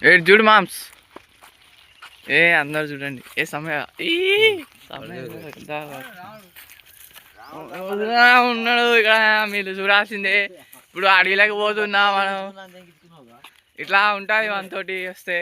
ఏడు చూడు మామ్స్. ఏ అందరు చూడండి. ఏ సమయ ఉన్నాడు ఇక్కడ. మీరు చూడాల్సిందే. ఇప్పుడు అడవిలోకి పోతున్నా మనం. ఇట్లా ఉంటుంది మనతోటి వస్తే.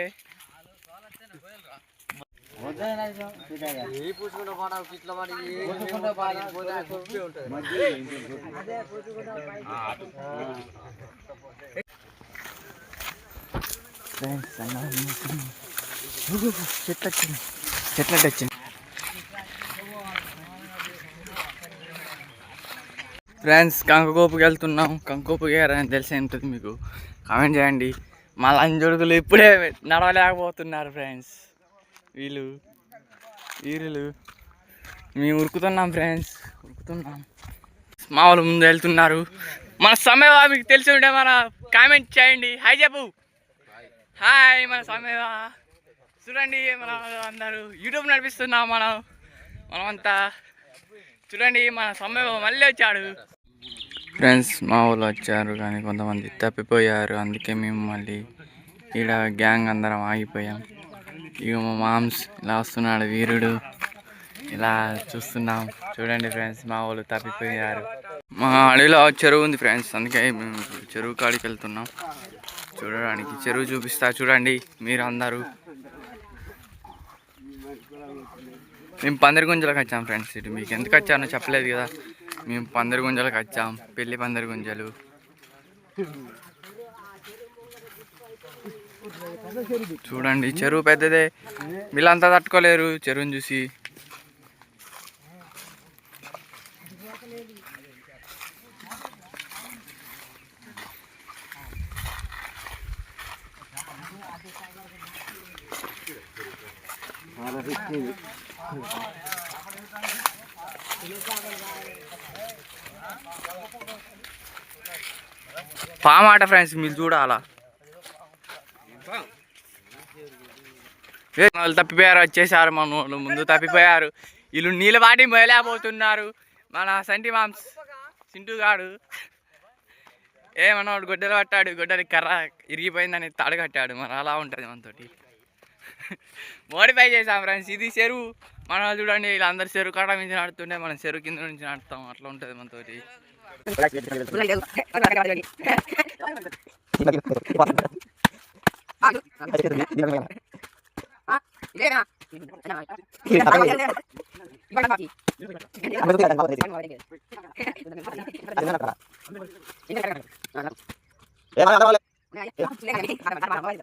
చెట్ల వచ్చింది. ఫ్రెండ్స్ కంకకోపుకి వెళ్తున్నాం. కంకకోపుకి అని తెలిసే ఉంటుంది మీకు. కామెంట్ చేయండి. మా లంజొడుకులు ఇప్పుడే నడవలేకపోతున్నారు ఫ్రెండ్స్. వీళ్ళు మేము ఉరుకుతున్నాం ఫ్రెండ్స్, ఉరుకుతున్నాం. మా వాళ్ళు ముందు వెళ్తున్నారు. మన సమయవా మీకు తెలిసి ఉంటే మన కామెంట్ చేయండి. హాయ్ చెప్పు. హాయ్ మన సమయవా. చూడండి మనం అందరూ యూట్యూబ్ నడిపిస్తున్నాం మనమంతా. చూడండి మన సమయవా మళ్ళీ వచ్చాడు. ఫ్రెండ్స్ మా వాళ్ళు వచ్చారు కానీ కొంతమంది తప్పిపోయారు. అందుకే మేము మళ్ళీ ఈడ గ్యాంగ్ అందరం ఆగిపోయాం. ఇక మా మామ్స్ ఇలా వస్తున్నాడు వీరుడు. ఇలా చూస్తున్నాం. చూడండి ఫ్రెండ్స్ మా వాళ్ళు తప్పిపోయారు. మా అడవిలో చెరువు ఉంది ఫ్రెండ్స్. అందుకే మేము చెరువు కాడికి వెళ్తున్నాం చూడడానికి. చెరువు చూపిస్తా చూడండి మీరు అందరూ. మేము పందిరిగుంజలకు వచ్చాం ఫ్రెండ్స్. ఇటు మీకు ఎందుకు వచ్చానో చెప్పలేదు కదా. మేము పందిరిగుంజలకు వచ్చాం. పెళ్లి పందిరిగుంజలు. చూడండి చెరువు పెద్దదే. వీళ్ళంతా తట్టుకోలేరు చెరువుని చూసి. పామాట ఫ్రెండ్స్ మీరు చూడాలా. వాళ్ళు తప్పిపోయారు, వచ్చేసారు. మన వాళ్ళు ముందు తప్పిపోయారు. వీళ్ళు నీళ్ళ బాటి మొయలేకపోతున్నారు. మన సంటి మామ్స్ సింటూ గాడు ఏమన్నాడు, గొడ్డలు పట్టాడు. గొడ్డలి కర్ర ఇరిగిపోయిందని తాడు కట్టాడు. మరి అలా ఉంటుంది మనతోటి. మోడిఫై చేసాం ఫ్రెండ్స్. ఇది చెరువు. మన చూడండి వీళ్ళందరూ చెరువు కాడ నుంచి నడుతుంటే మనం చెరువు కింద నుంచి నడుస్తాం. అట్లా ఉంటుంది మనతోటి.